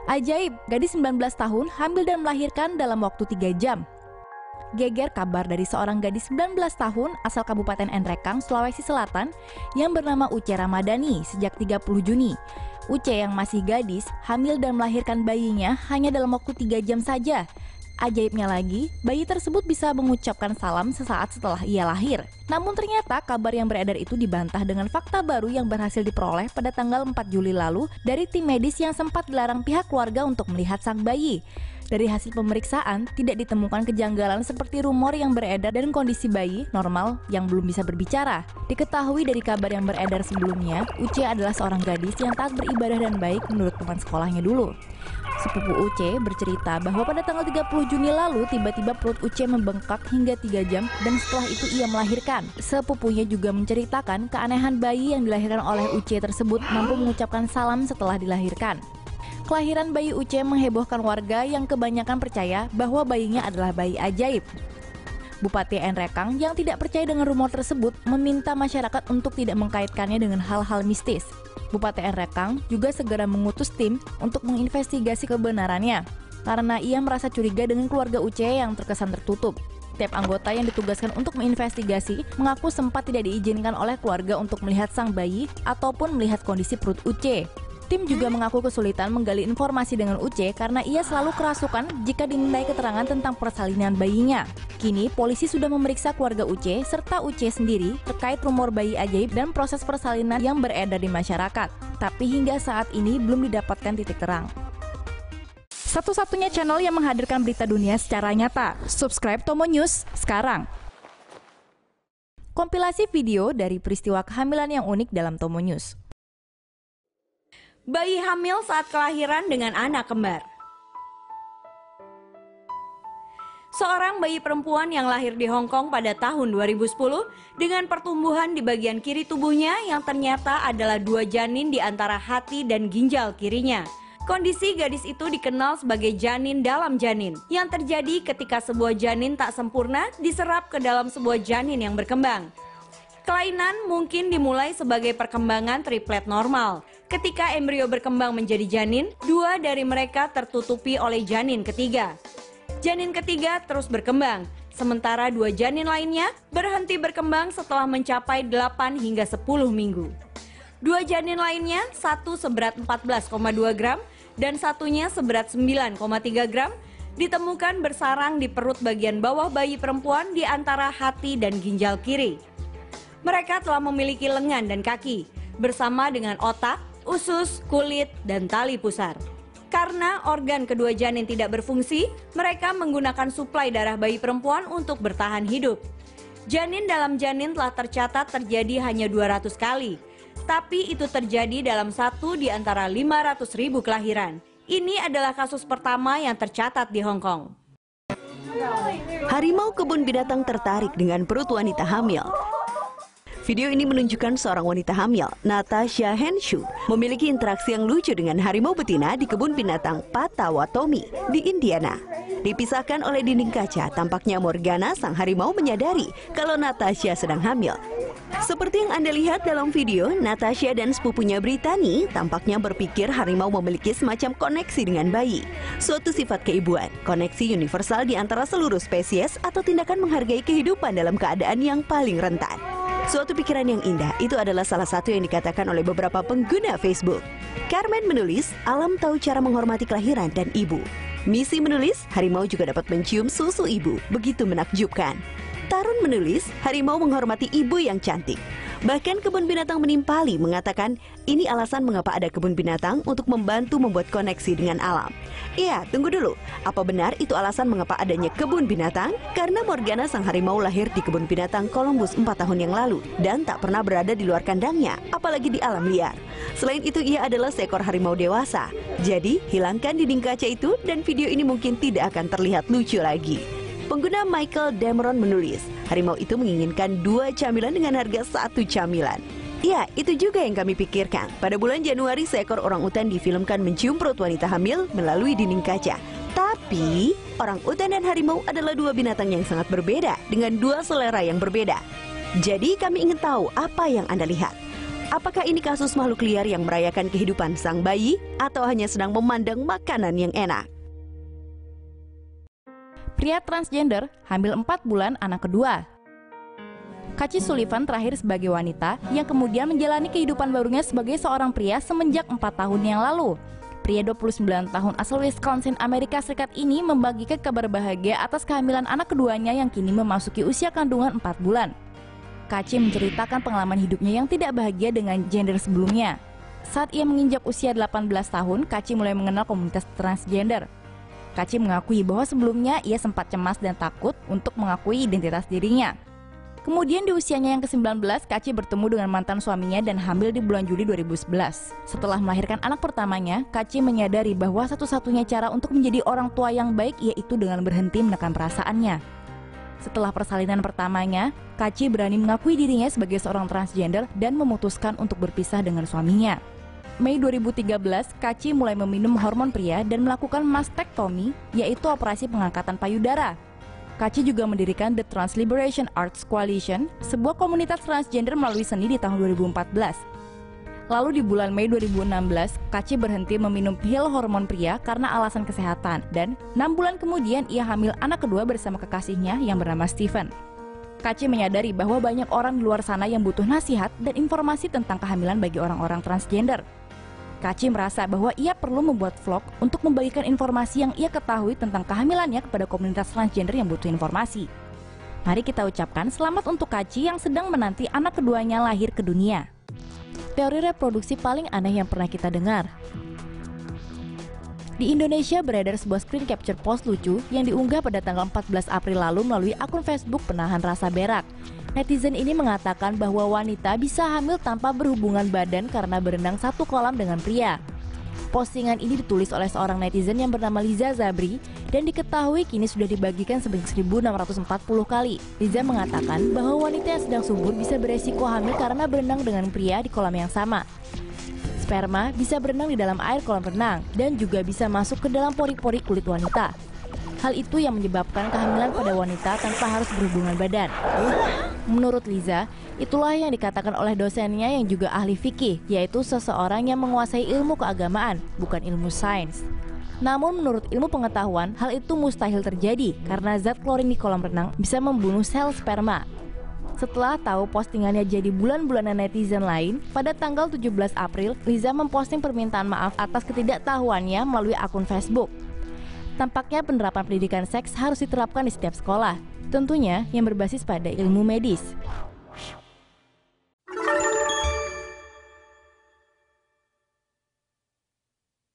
Ajaib, gadis 19 tahun hamil dan melahirkan dalam waktu 3 jam. Geger kabar dari seorang gadis 19 tahun asal Kabupaten Nrekang, Sulawesi Selatan yang bernama Uce Ramadhani sejak 30 Juni. Uce yang masih gadis, hamil dan melahirkan bayinya hanya dalam waktu 3 jam saja. Ajaibnya lagi, bayi tersebut bisa mengucapkan salam sesaat setelah ia lahir. Namun ternyata kabar yang beredar itu dibantah dengan fakta baru yang berhasil diperoleh pada tanggal 4 Juli lalu dari tim medis yang sempat dilarang pihak keluarga untuk melihat sang bayi. Dari hasil pemeriksaan, tidak ditemukan kejanggalan seperti rumor yang beredar dan kondisi bayi normal yang belum bisa berbicara. Diketahui dari kabar yang beredar sebelumnya, Uce adalah seorang gadis yang taat beribadah dan baik menurut teman sekolahnya dulu. Sepupu Uce bercerita bahwa pada tanggal 30 Juni lalu tiba-tiba perut Uce membengkak hingga 3 jam dan setelah itu ia melahirkan. Sepupunya juga menceritakan keanehan bayi yang dilahirkan oleh Uce tersebut mampu mengucapkan salam setelah dilahirkan. Kelahiran bayi Uce menghebohkan warga yang kebanyakan percaya bahwa bayinya adalah bayi ajaib. Bupati Nrekang yang tidak percaya dengan rumor tersebut meminta masyarakat untuk tidak mengkaitkannya dengan hal-hal mistis. Bupati Nrekang juga segera mengutus tim untuk menginvestigasi kebenarannya karena ia merasa curiga dengan keluarga Uce yang terkesan tertutup. Tiap anggota yang ditugaskan untuk menginvestigasi mengaku sempat tidak diizinkan oleh keluarga untuk melihat sang bayi ataupun melihat kondisi perut Uce. Tim juga mengaku kesulitan menggali informasi dengan Uce karena ia selalu kerasukan jika dimintai keterangan tentang persalinan bayinya. Kini, polisi sudah memeriksa keluarga Uce serta Uce sendiri terkait rumor bayi ajaib dan proses persalinan yang beredar di masyarakat. Tapi hingga saat ini belum didapatkan titik terang. Satu-satunya channel yang menghadirkan berita dunia secara nyata. Subscribe Tomo News sekarang. Kompilasi video dari peristiwa kehamilan yang unik dalam Tomo News. Bayi hamil saat kelahiran dengan anak kembar. Seorang bayi perempuan yang lahir di Hong Kong pada tahun 2010 dengan pertumbuhan di bagian kiri tubuhnya yang ternyata adalah 2 janin di antara hati dan ginjal kirinya. Kondisi gadis itu dikenal sebagai janin dalam janin, yang terjadi ketika sebuah janin tak sempurna diserap ke dalam sebuah janin yang berkembang. Kelainan mungkin dimulai sebagai perkembangan triplet normal. Ketika embrio berkembang menjadi janin, 2 dari mereka tertutupi oleh janin ketiga. Janin ketiga terus berkembang, sementara 2 janin lainnya berhenti berkembang setelah mencapai 8 hingga 10 minggu. 2 janin lainnya, satu seberat 14,2 gram dan satunya seberat 9,3 gram, ditemukan bersarang di perut bagian bawah bayi perempuan di antara hati dan ginjal kiri. Mereka telah memiliki lengan dan kaki, bersama dengan otak, usus, kulit, dan tali pusar. Karena organ kedua janin tidak berfungsi, mereka menggunakan suplai darah bayi perempuan untuk bertahan hidup. Janin dalam janin telah tercatat terjadi hanya 200 kali, tapi itu terjadi dalam 1 di antara 500.000 kelahiran. Ini adalah kasus pertama yang tercatat di Hong Kong. Harimau kebun binatang tertarik dengan perut wanita hamil. Video ini menunjukkan seorang wanita hamil, Natasha Henshu, memiliki interaksi yang lucu dengan harimau betina di kebun binatang Potawatomi di Indiana. Dipisahkan oleh dinding kaca, tampaknya Morgana, sang harimau, menyadari kalau Natasha sedang hamil. Seperti yang Anda lihat dalam video, Natasha dan sepupunya Brittany tampaknya berpikir harimau memiliki semacam koneksi dengan bayi. Suatu sifat keibuan, koneksi universal di antara seluruh spesies atau tindakan menghargai kehidupan dalam keadaan yang paling rentan. Suatu pikiran yang indah, itu adalah salah satu yang dikatakan oleh beberapa pengguna Facebook. Carmen menulis, alam tahu cara menghormati kelahiran dan ibu. Missy menulis, harimau juga dapat mencium susu ibu, begitu menakjubkan. Tarun menulis, harimau menghormati ibu yang cantik. Bahkan kebun binatang menimpali mengatakan, ini alasan mengapa ada kebun binatang untuk membantu membuat koneksi dengan alam. Iya, tunggu dulu. Apa benar itu alasan mengapa adanya kebun binatang? Karena Morgana, sang harimau, lahir di kebun binatang Columbus 4 tahun yang lalu dan tak pernah berada di luar kandangnya, apalagi di alam liar. Selain itu, ia adalah seekor harimau dewasa. Jadi, hilangkan dinding kaca itu dan video ini mungkin tidak akan terlihat lucu lagi. Pengguna Michael Demeron menulis, harimau itu menginginkan 2 camilan dengan harga 1 camilan. Ya, itu juga yang kami pikirkan. Pada bulan Januari, seekor orangutan difilmkan mencium perut wanita hamil melalui dinding kaca. Tapi, orangutan dan harimau adalah 2 binatang yang sangat berbeda dengan 2 selera yang berbeda. Jadi, kami ingin tahu apa yang Anda lihat. Apakah ini kasus makhluk liar yang merayakan kehidupan sang bayi atau hanya sedang memandang makanan yang enak? Pria transgender hamil 4 bulan anak kedua. Kaci Sullivan terakhir sebagai wanita yang kemudian menjalani kehidupan barunya sebagai seorang pria semenjak 4 tahun yang lalu. Pria 29 tahun asal Wisconsin, Amerika Serikat ini membagikan kabar bahagia atas kehamilan anak keduanya yang kini memasuki usia kandungan 4 bulan. Kaci menceritakan pengalaman hidupnya yang tidak bahagia dengan gender sebelumnya. Saat ia menginjak usia 18 tahun, Kaci mulai mengenal komunitas transgender. Kaci mengakui bahwa sebelumnya ia sempat cemas dan takut untuk mengakui identitas dirinya. Kemudian di usianya yang ke-19, Kaci bertemu dengan mantan suaminya dan hamil di bulan Juli 2011. Setelah melahirkan anak pertamanya, Kaci menyadari bahwa satu-satunya cara untuk menjadi orang tua yang baik yaitu dengan berhenti menekan perasaannya. Setelah persalinan pertamanya, Kaci berani mengakui dirinya sebagai seorang transgender dan memutuskan untuk berpisah dengan suaminya. Mei 2013, Kaci mulai meminum hormon pria dan melakukan mastektomi, yaitu operasi pengangkatan payudara. Kaci juga mendirikan The Trans Liberation Arts Coalition, sebuah komunitas transgender melalui seni di tahun 2014. Lalu di bulan Mei 2016, Kaci berhenti meminum pil hormon pria karena alasan kesehatan, dan 6 bulan kemudian ia hamil anak kedua bersama kekasihnya yang bernama Stephen. Kaci menyadari bahwa banyak orang di luar sana yang butuh nasihat dan informasi tentang kehamilan bagi orang-orang transgender. Kaci merasa bahwa ia perlu membuat vlog untuk membagikan informasi yang ia ketahui tentang kehamilannya kepada komunitas transgender yang butuh informasi. Mari kita ucapkan selamat untuk Kaci yang sedang menanti anak keduanya lahir ke dunia. Teori reproduksi paling aneh yang pernah kita dengar. Di Indonesia beredar sebuah screen capture post lucu yang diunggah pada tanggal 14 April lalu melalui akun Facebook Penahan Rasa Berak. Netizen ini mengatakan bahwa wanita bisa hamil tanpa berhubungan badan karena berenang satu kolam dengan pria. Postingan ini ditulis oleh seorang netizen yang bernama Liza Zabri dan diketahui kini sudah dibagikan sebanyak 1.640 kali. Liza mengatakan bahwa wanita yang sedang subur bisa beresiko hamil karena berenang dengan pria di kolam yang sama. Sperma bisa berenang di dalam air kolam renang dan juga bisa masuk ke dalam pori-pori kulit wanita. Hal itu yang menyebabkan kehamilan pada wanita tanpa harus berhubungan badan. Menurut Liza, itulah yang dikatakan oleh dosennya yang juga ahli fikih, yaitu seseorang yang menguasai ilmu keagamaan, bukan ilmu sains. Namun menurut ilmu pengetahuan, hal itu mustahil terjadi karena zat klorin di kolam renang bisa membunuh sel sperma. Setelah tahu postingannya jadi bulan-bulanan netizen lain, pada tanggal 17 April, Liza memposting permintaan maaf atas ketidaktahuannya melalui akun Facebook. Tampaknya penerapan pendidikan seks harus diterapkan di setiap sekolah, tentunya yang berbasis pada ilmu medis.